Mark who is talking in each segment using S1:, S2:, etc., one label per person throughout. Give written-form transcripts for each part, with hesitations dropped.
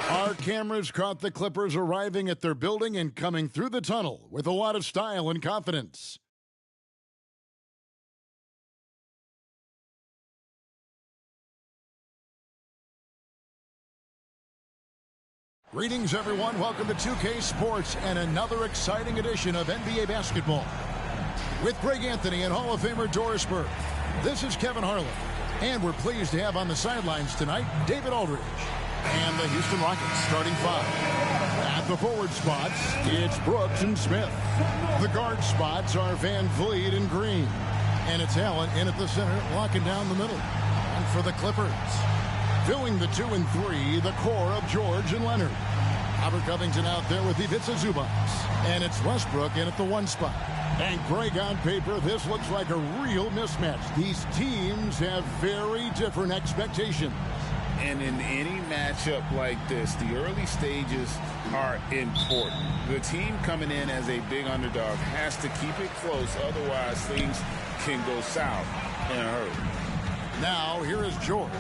S1: Our cameras caught the Clippers arriving at their building and coming through the tunnel with a lot of style and confidence. Greetings, everyone. Welcome to 2K Sports and another exciting edition of NBA basketball. With Greg Anthony and Hall of Famer Doris Burke, this is Kevin Harlan. And we're pleased to have on the sidelines tonight David Aldridge and the Houston Rockets starting five. At the forward spots, it's Brooks and Smith. The guard spots are Van Vliet and Green. And it's Allen in at the center, locking down the middle. And for the Clippers, filling the 2 and 3, the core of George and Leonard. Robert Covington out there with Ivica Zubac. And it's Westbrook in at the 1 spot. And Greg, on paper, this looks like a real mismatch. These teams have very different expectations.
S2: And in any matchup like this, the early stages are important. The team coming in as a big underdog has to keep it close, otherwise things can go south in a hurry.
S1: Now, here is George.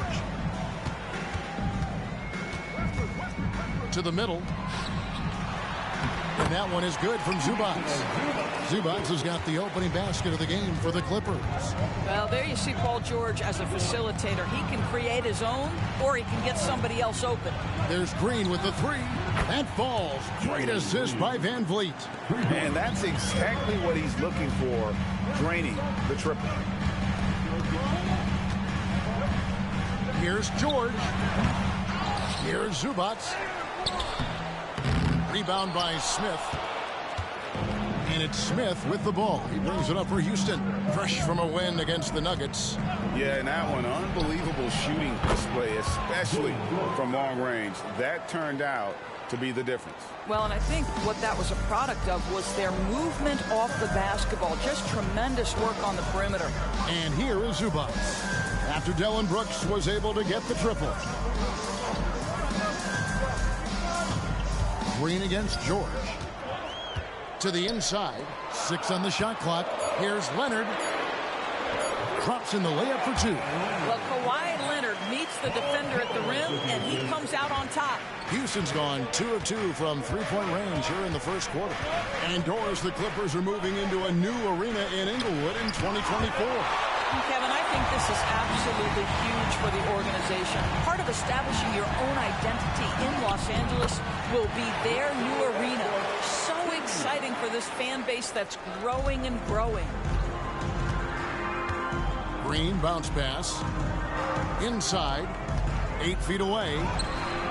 S1: To the middle. And that one is good from Zubac. Zubac has got the opening basket of the game for the Clippers.
S3: Well, there you see Paul George as a facilitator. He can create his own, or he can get somebody else open.
S1: There's Green with the 3. That falls. Great assist by Van Vliet.
S2: And that's exactly what he's looking for, draining the triple.
S1: Here's George. Here's Zubac. Rebound by Smith. And it's Smith with the ball. He brings it up for Houston. Fresh from a win against the Nuggets.
S2: Yeah, and that one, unbelievable shooting display, especially from long range. That turned out to be the difference.
S3: Well, and I think what that was a product of was their movement off the basketball. Just tremendous work on the perimeter.
S1: And here is Zubac. After Dillon Brooks was able to get the triple. Green against George. To the inside. 6 on the shot clock. Here's Leonard. Drops in the layup for 2.
S3: Well, Kawhi Leonard meets the defender at the rim, and he comes out on top.
S1: Houston's gone 2 of 2 from three-point range here in the first quarter. And Doris, the Clippers are moving into a new arena in Inglewood in 2024.
S3: Kevin, I think this is absolutely huge for the organization. Part of establishing your own identity in Los Angeles will be their new arena. So exciting for this fan base that's growing and growing.
S1: Green bounce pass. Inside. 8 feet away.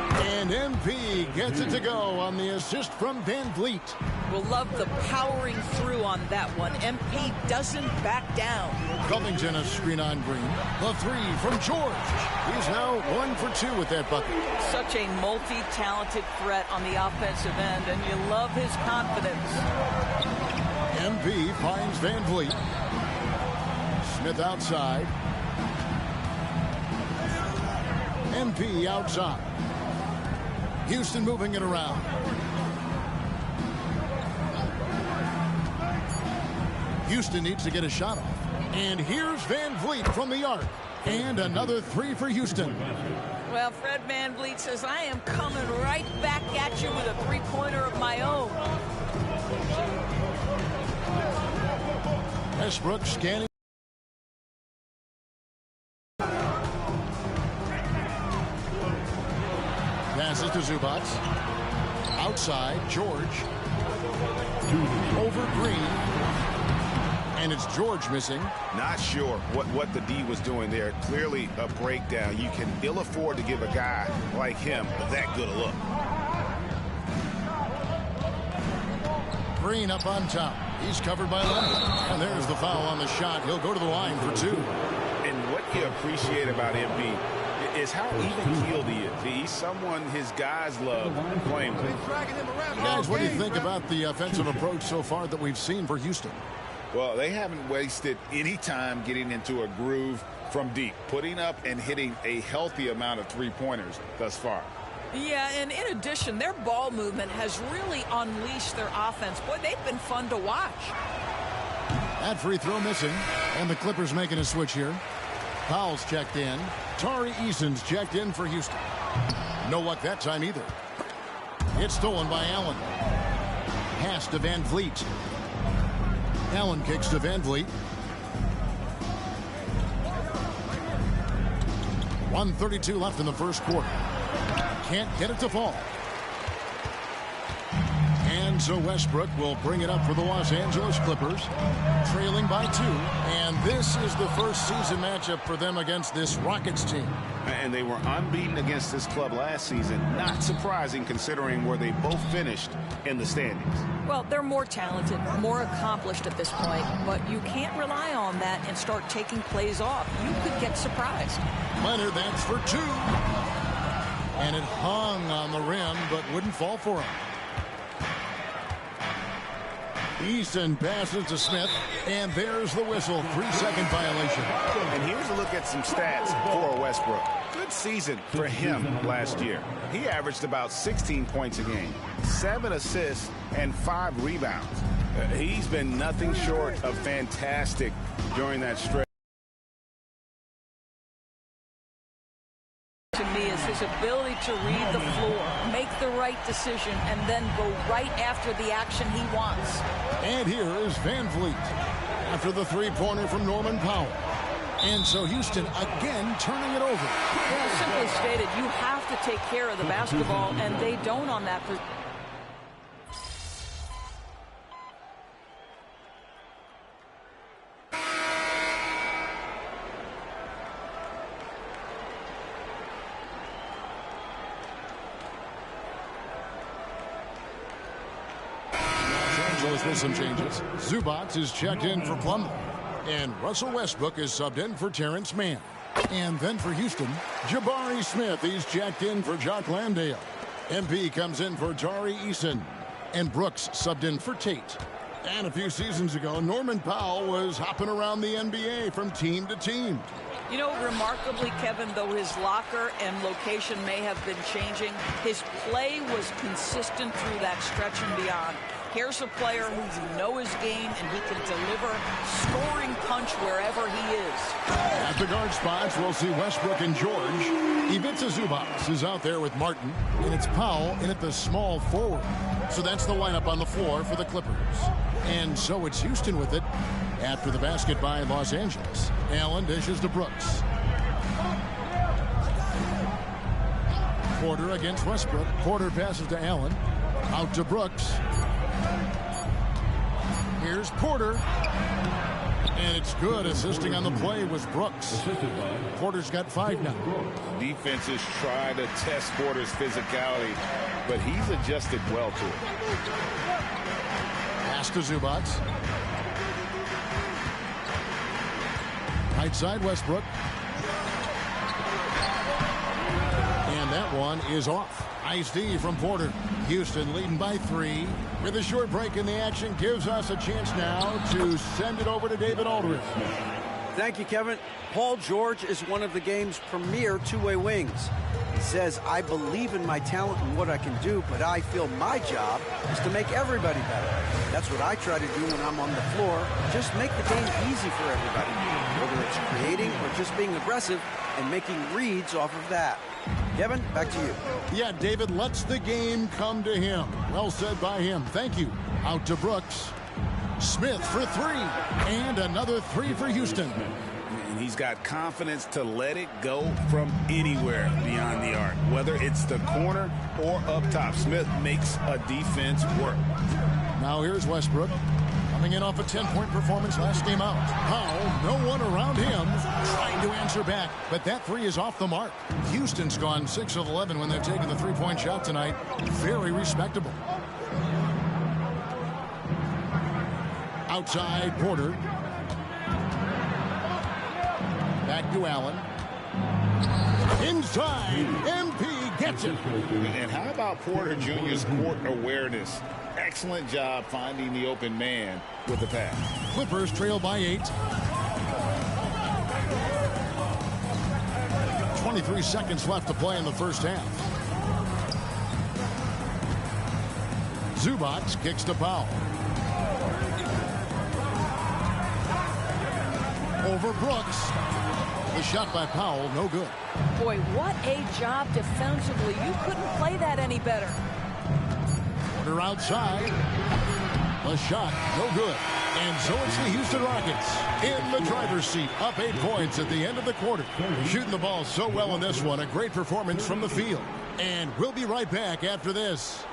S1: And MP gets it to go on the assist from Van Vliet.
S3: We'll love the powering through on that one. MP doesn't back down.
S1: Covington a screen on Green. The 3 from George. He's now 1 for 2 with that bucket.
S3: Such a multi-talented threat on the offensive end, and you love his confidence.
S1: MP finds Van Vliet. Smith outside. MP outside. Houston moving it around. Houston needs to get a shot off. And here's Van Vliet from the arc. And another 3 for Houston.
S3: Well, Fred VanVleet says, I am coming right back at you with a three-pointer of my own.
S1: Westbrook scanning. Passes to Zubac. Outside, George. Over Green. And it's George missing.
S2: Not sure what the D was doing there. Clearly a breakdown. You can ill afford to give a guy like him that good a look.
S1: Green up on top. He's covered by Leonard. And there's the foul on the shot. He'll go to the line for 2.
S2: And what you appreciate about MP is how even-keeled he is. He's someone his guys love playing with.
S1: Guys, what do you think about the offensive approach so far that we've seen for Houston?
S2: Well, they haven't wasted any time getting into a groove from deep, putting up and hitting a healthy amount of three-pointers thus far.
S3: Yeah, and in addition, their ball movement has really unleashed their offense. Boy, they've been fun to watch.
S1: That free throw missing, and the Clippers making a switch here. Powell's checked in. Tari Eason's checked in for Houston. No luck that time either. It's stolen by Allen. Pass to Van Vliet. Allen kicks to Van Vliet. 1:32 left in the first quarter. Can't get it to fall. And so Westbrook will bring it up for the Los Angeles Clippers, trailing by 2. And this is the first season matchup for them against this Rockets team.
S2: And they were unbeaten against this club last season. Not surprising considering where they both finished in the standings.
S3: Well, they're more talented, more accomplished at this point, but you can't rely on that and start taking plays off. You could get surprised.
S1: Leonard, that's for 2. And it hung on the rim, but wouldn't fall for him. Eason passes to Smith, and there's the whistle. 3-second violation.
S2: And here's a look at some stats for Westbrook. Good season for him last year. He averaged about 16 points a game, 7 assists, and 5 rebounds. He's been nothing short of fantastic during that stretch.
S3: To me is his ability to read the floor, make the right decision, and then go right after the action he wants.
S1: And here is Van Vliet after the three-pointer from Norman Powell. And so Houston again turning it over.
S3: Yeah, simply stated, you have to take care of the basketball, and they don't on that position.
S1: With some changes. Zubac is checked in for Plumlee. And Russell Westbrook is subbed in for Terrence Mann. And then for Houston, Jabari Smith. He's checked in for Jock Landale. MP comes in for Tari Eason. And Brooks subbed in for Tate. And a few seasons ago, Norman Powell was hopping around the NBA from team to team.
S3: You know, remarkably, Kevin, though his locker and location may have been changing, his play was consistent through that stretch and beyond. Here's a player who knows his game, and he can deliver scoring punch wherever he is.
S1: At the guard spots, we'll see Westbrook and George. Ivica Zubac is out there with Martin, and it's Powell in at the small forward. So that's the lineup on the floor for the Clippers. And so it's Houston with it after the basket by Los Angeles. Allen dishes to Brooks. Porter against Westbrook. Porter passes to Allen. Out to Brooks. Here's Porter. And it's good. Assisting on the play was Brooks. Porter's got 5 now.
S2: Defenses try to test Porter's physicality, but he's adjusted well to it.
S1: Pass to Zubac. Right side Westbrook. And that one is off. Nice D from Porter. Houston leading by 3. With a short break in the action, gives us a chance now to send it over to David Aldridge.
S4: Thank you, Kevin. Paul George is one of the game's premier two-way wings. He says, I believe in my talent and what I can do, but I feel my job is to make everybody better. That's what I try to do when I'm on the floor. Just make the game easy for everybody, whether it's creating or just being aggressive and making reads off of that. Kevin, back to you.
S1: Yeah, David lets the game come to him. Well said by him. Thank you. Out to Brooks. Smith for 3. And another 3 for Houston.
S2: And he's got confidence to let it go from anywhere beyond the arc. Whether it's the corner or up top, Smith makes a defense work.
S1: Now here's Westbrook. Coming in off a 10-point performance last game out. Powell, no one around him, trying to answer back. But that 3 is off the mark. Houston's gone 6 of 11 when they've taken the 3-point shot tonight. Very respectable. Outside, Porter. Back to Allen. Inside, MP gets it.
S2: And how about Porter Jr.'s court awareness? Excellent job finding the open man with the pass.
S1: Clippers trail by 8. 23 seconds left to play in the first half. Zubac kicks to Powell. Over Brooks. The shot by Powell, no good.
S3: Boy, what a job defensively. You couldn't play that any better.
S1: Carter outside. The shot, no good. And so it's the Houston Rockets in the driver's seat, up 8 points at the end of the quarter. Shooting the ball so well in this one, a great performance from the field. And we'll be right back after this.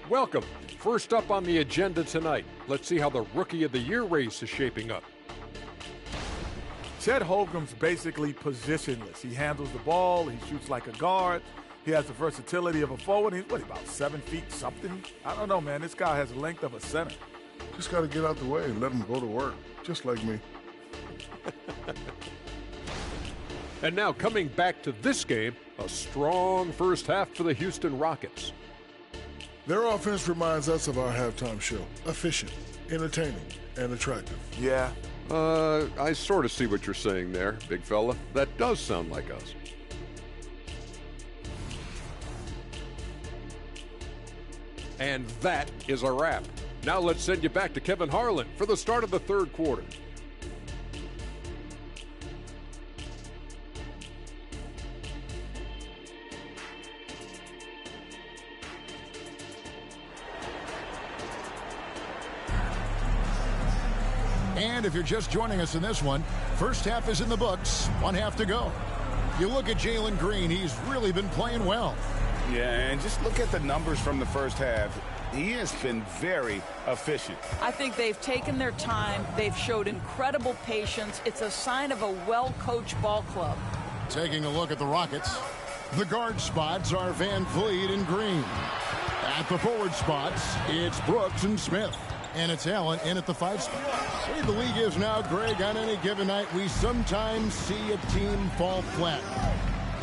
S5: Welcome. First up on the agenda tonight, let's see how the Rookie of the Year race is shaping up.
S6: Chet Holmgren's basically positionless. He handles the ball. He shoots like a guard. He has the versatility of a forward. He's, about 7 feet something? I don't know, man. This guy has the length of a center.
S7: Just got to get out the way and let him go to work, just like me.
S5: And now coming back to this game, a strong first half for the Houston Rockets.
S7: Their offense reminds us of our halftime show. Efficient, entertaining, and attractive.
S6: Yeah.
S5: I sort of see what you're saying there, big fella. That does sound like us. And that is a wrap. Now let's send you back to Kevin Harlan for the start of the third quarter.
S1: And if you're just joining us in this one, first half is in the books, 1 half to go. You look at Jalen Green, he's really been playing well.
S2: Yeah, and just look at the numbers from the first half. He has been very efficient.
S3: I think they've taken their time. They've showed incredible patience. It's a sign of a well-coached ball club.
S1: Taking a look at the Rockets, the guard spots are Van Vliet and Green. At the forward spots, it's Brooks and Smith. And it's Allen in at the 5 spot. The way the league is now, Greg, on any given night, we sometimes see a team fall flat.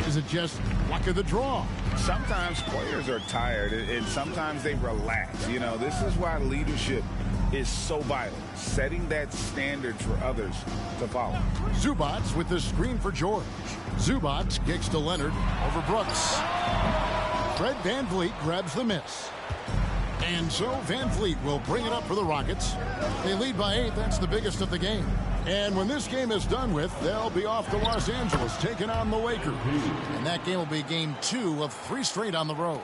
S1: Is it just luck of the draw?
S2: Sometimes players are tired, and sometimes they relax. You know, this is why leadership is so vital, setting that standard for others to follow.
S1: Zubac with the screen for George. Zubac kicks to Leonard over Brooks. Fred VanVleet grabs the miss. And so Van Vliet will bring it up for the Rockets. They lead by 8. That's the biggest of the game. And when this game is done with, they'll be off to Los Angeles, taking on the Lakers. And that game will be game 2 of 3 straight on the road.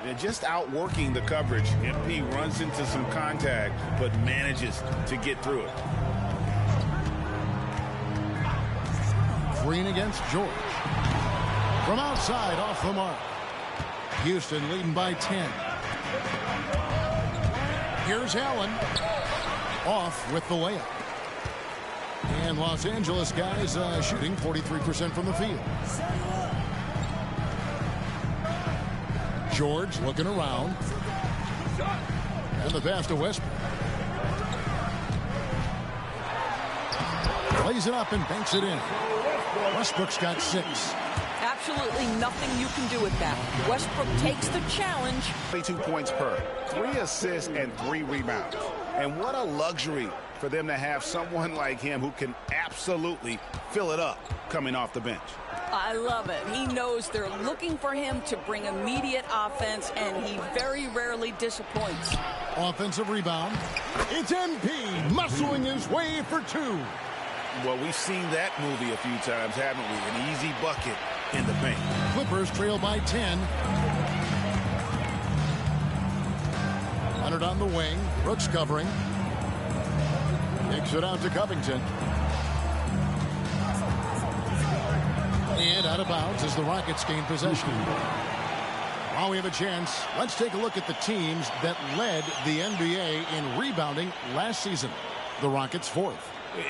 S2: And just outworking the coverage, MP runs into some contact, but manages to get through it.
S1: Green against George. From outside, off the mark. Houston leading by 10. Here's Allen. Off with the layup. And Los Angeles guys shooting 43% from the field. George looking around. And the pass to Westbrook. Plays it up and banks it in. Westbrook's got 6.
S3: Absolutely nothing you can do with that. Westbrook takes the challenge.
S2: 22 points per, 3 assists and 3 rebounds. And what a luxury for them to have someone like him who can absolutely fill it up coming off the bench.
S3: I love it. He knows they're looking for him to bring immediate offense, and he very rarely disappoints.
S1: Offensive rebound. It's MP muscling his way for 2.
S2: Well, we've seen that movie a few times, haven't we? An easy bucket in the paint.
S1: Clippers trail by 10. Leonard on the wing. Brooks covering. Kicks it out to Covington. And out of bounds as the Rockets gain possession. While we have a chance, let's take a look at the teams that led the NBA in rebounding last season. The Rockets 4th.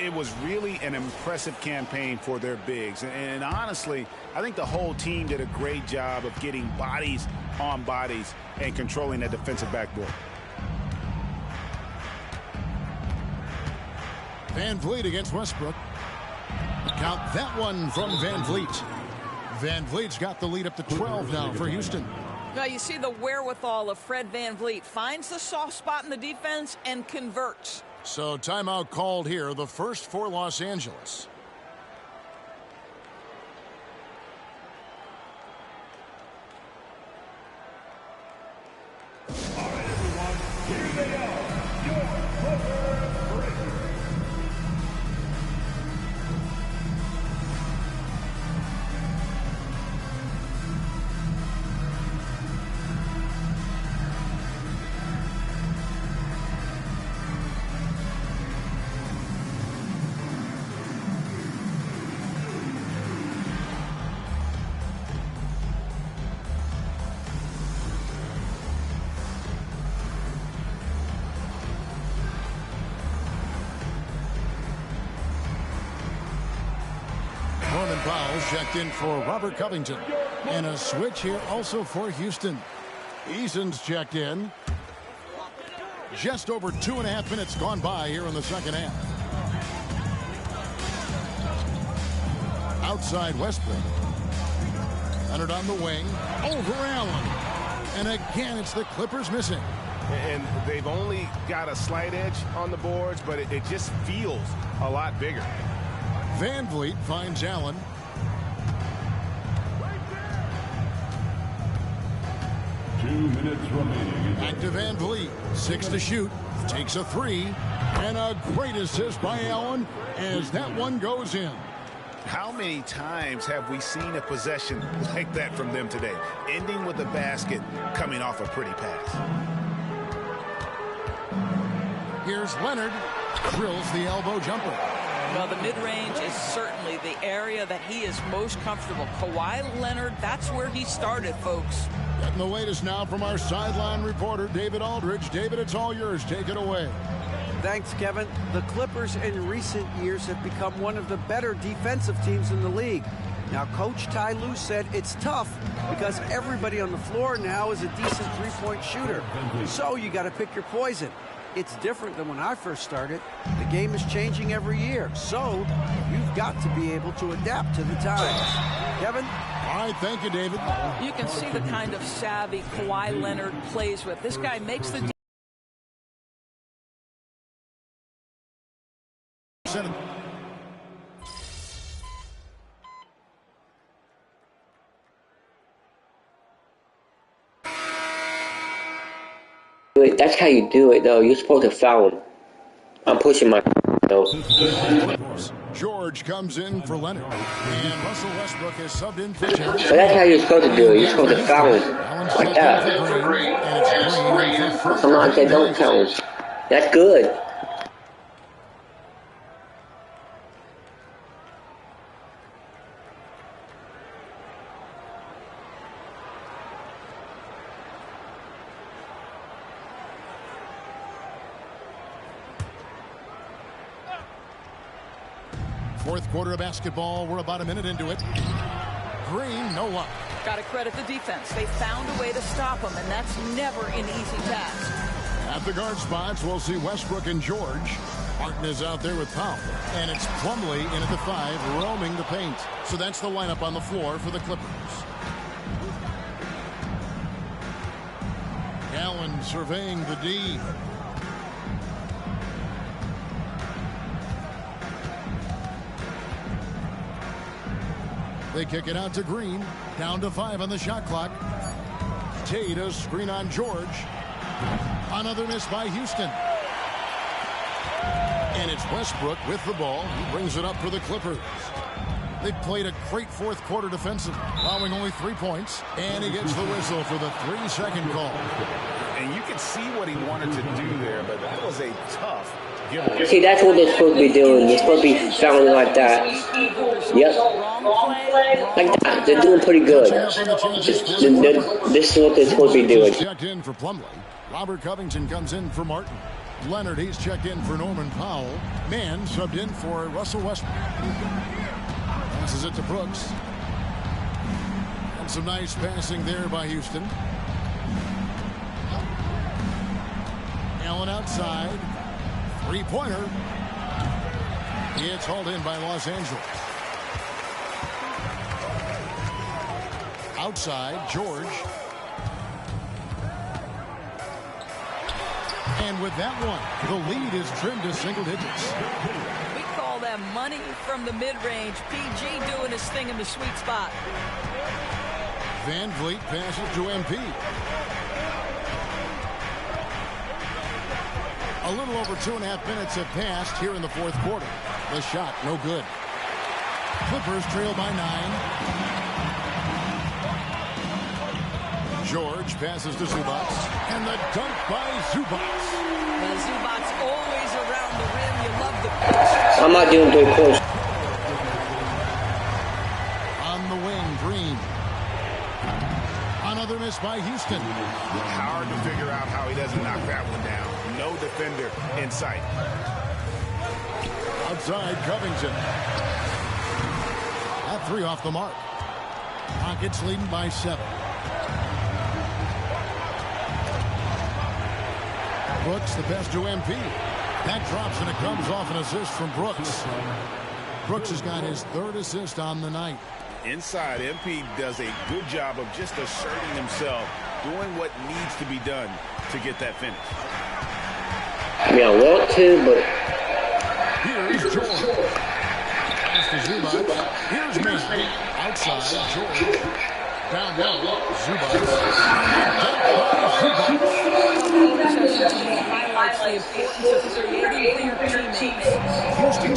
S2: It was really an impressive campaign for their bigs. And honestly, I think the whole team did a great job of getting bodies on bodies and controlling that defensive backboard.
S1: Van Vliet against Westbrook. Count that one from Van Vliet. Van Vliet's got the lead up to 12 now for Houston.
S3: Now you see the wherewithal of Fred VanVleet. Finds the soft spot in the defense and converts.
S1: So timeout called here, the first for Los Angeles.
S8: All right, everyone, here they are, your Clippers Breakers.
S1: Norman Powell checked in for Robert Covington. And a switch here also for Houston. Eason's checked in. Just over 2.5 minutes gone by here in the second half. Outside Westbrook. Leonard on the wing. Over Allen. And again, it's the Clippers missing.
S9: And they've only got a slight edge on the boards, but it just feels a lot bigger.
S1: VanVleet finds Allen. Back to VanVleet. 6 to shoot. Takes a 3. And a great assist by Allen as that one goes in.
S2: How many times have we seen a possession like that from them today? Ending with a basket, coming off a pretty pass.
S1: Here's Leonard. Drills the elbow jumper.
S3: Well, the mid-range is certainly the area that he is most comfortable. Kawhi Leonard, that's where he started, folks.
S1: Getting the latest now from our sideline reporter, David Aldridge. David, it's all yours. Take it away.
S4: Thanks, Kevin. The Clippers in recent years have become one of the better defensive teams in the league. Now, Coach Ty Lue said it's tough because everybody on the floor now is a decent three-point shooter. So you got to pick your poison. It's different than when I first started. The game is changing every year, so you've got to be able to adapt to the times. Kevin?
S1: All right, thank you, David.
S3: You can see the kind of savvy Kawhi Leonard plays with. This guy makes the
S10: That's how you do it, though. You're supposed to foul him. I'm pushing my
S1: George comes in for Leonard. And Russell Westbrook is subbed in for Terry.
S10: So that's how you're supposed to do it. You're supposed to foul him. Like that. Sometimes they don't foul him. That's good.
S1: Fourth quarter of basketball. We're about a minute into it. Green, no luck.
S3: Got to credit the defense. They found a way to stop him, and that's never an easy task.
S1: At the guard spots, we'll see Westbrook and George. Martin is out there with Powell. And it's Plumlee in at the 5, roaming the paint. So that's the lineup on the floor for the Clippers. Allen surveying the D. They kick it out to Green. Down to 5 on the shot clock. Tate a screen on George. Another miss by Houston. And it's Westbrook with the ball. He brings it up for the Clippers. They played a great fourth quarter defensive, allowing only 3 points. And he gets the whistle for the 3-second call.
S2: And you can see what he wanted to do there, but that was a tough
S10: giveaway. See, that's what they're supposed to be doing. They're supposed to be fouling like that. Yep. Like that. They're doing pretty good. This is what they're supposed to be doing.
S1: Checked in for Plumlee. Robert Covington comes in for Martin. Leonard, he's checked in for Norman Powell. Mann subbed in for Russell Westbrook. Passes it to Brooks. And some nice passing there by Houston. Allen outside. Three-pointer. It's hauled in by Los Angeles. Outside, George. And with that one, the lead is trimmed to single digits.
S3: We call that money from the mid-range. PG doing his thing in the sweet spot.
S1: Van Vliet passes to MP. A little over 2.5 minutes have passed here in the fourth quarter. The shot, no good. Clippers trail by 9. George passes to Zubac. And the dunk by Zubac.
S3: Well, Zubac always around the rim. You love the...
S10: I'm not doing 3 points.
S1: On the wing, Green. Another miss by Houston.
S9: Hard to figure out how he doesn't knock that one down. No defender in sight.
S1: Outside, Covington. That 3 off the mark. Rockets leading by 7. Brooks, the pass to MP. That drops, and it comes off an assist from Brooks. Brooks has got his 3rd assist on the night.
S2: Inside, MP does a good job of just asserting himself, doing what needs to be done to get that finish.
S10: I mean, I want to, but...
S1: Here's George. Pass to Zubac. Here's Mason. Outside, George. Down low, Zubac.
S3: Highlights the importance of creating for your teammates.
S1: Houston.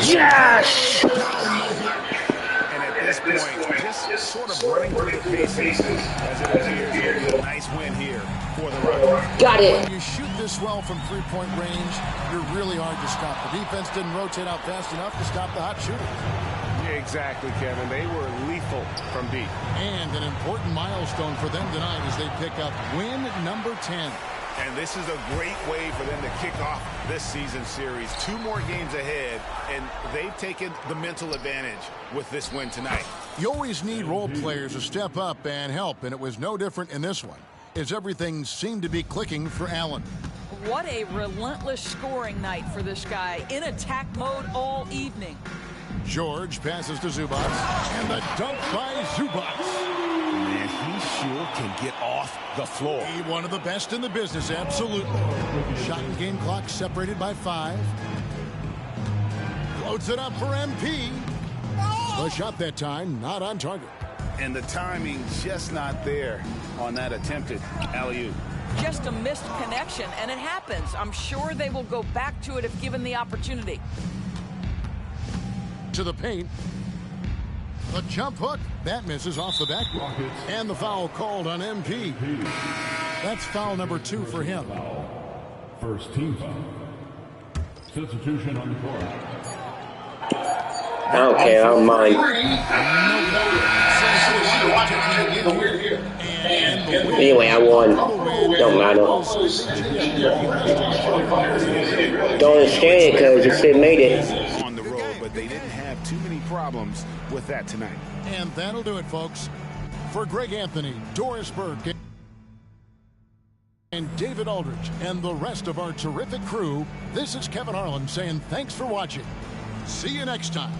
S10: Yes!
S9: And at this point, just sort of running through the paces as it appears. A nice win here for the Rockets.
S10: Got it.
S1: When you shoot this well from three-point range, you're really hard to stop. The defense didn't rotate out fast enough to stop the hot shooter.
S9: Yeah, exactly, Kevin. They were lethal from deep.
S1: And an important milestone for them tonight as they pick up win number 10.
S9: And this is a great way for them to kick off this season series. 2 more games ahead, and they've taken the mental advantage with this win tonight.
S1: You always need role players to step up and help, and it was no different in this one, as everything seemed to be clicking for Allen.
S3: What a relentless scoring night for this guy. In attack mode all evening.
S1: George passes to Zubac, and the dunk by Zubac.
S9: Man, he sure can get off the floor.
S1: He one of the best in the business, absolutely. Shot and game clock separated by 5. Floats it up for MP. The shot that time, not on target.
S2: And the timing just not there on that attempted alley-oop.
S3: Just a missed connection, and it happens. I'm sure they will go back to it if given the opportunity.
S1: To the paint. The jump hook. That misses off the backboard. And the foul called on MP. That's foul number 2 for him.
S8: First team foul. Substitution on the court.
S10: I don't care, I don't mind. Anyway, I won. Don't matter. Don't understand it because you still made it.
S2: On the road, but they didn't have too many problems with that tonight.
S1: And that'll do it, folks. For Greg Anthony, Doris Burke, and David Aldridge, and the rest of our terrific crew, this is Kevin Harlan saying thanks for watching. See you next time.